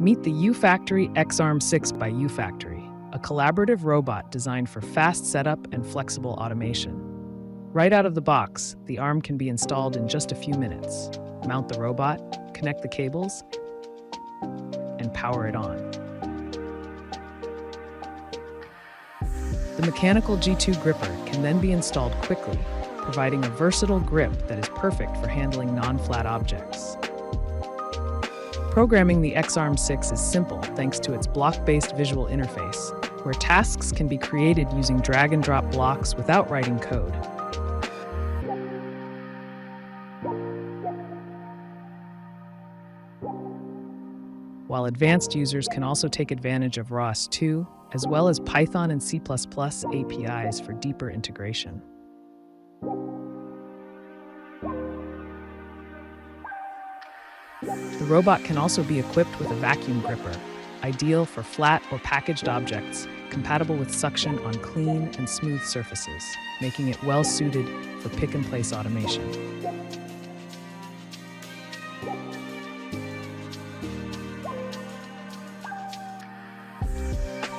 Meet the UFactory xArm 6 by UFactory, a collaborative robot designed for fast setup and flexible automation. Right out of the box, the arm can be installed in just a few minutes. Mount the robot, connect the cables, and power it on. The mechanical G2 gripper can then be installed quickly, providing a versatile grip that is perfect for handling non-flat objects. Programming the xArm 6 is simple thanks to its block-based visual interface, where tasks can be created using drag-and-drop blocks without writing code. While advanced users can also take advantage of ROS 2, as well as Python and C++ APIs for deeper integration. The robot can also be equipped with a vacuum gripper, ideal for flat or packaged objects, compatible with suction on clean and smooth surfaces, making it well-suited for pick-and-place automation.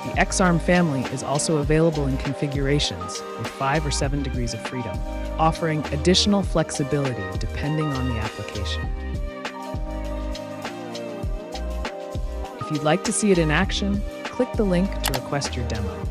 The xArm family is also available in configurations with 5 or 7 degrees of freedom, offering additional flexibility depending on the application. If you'd like to see it in action, click the link to request your demo.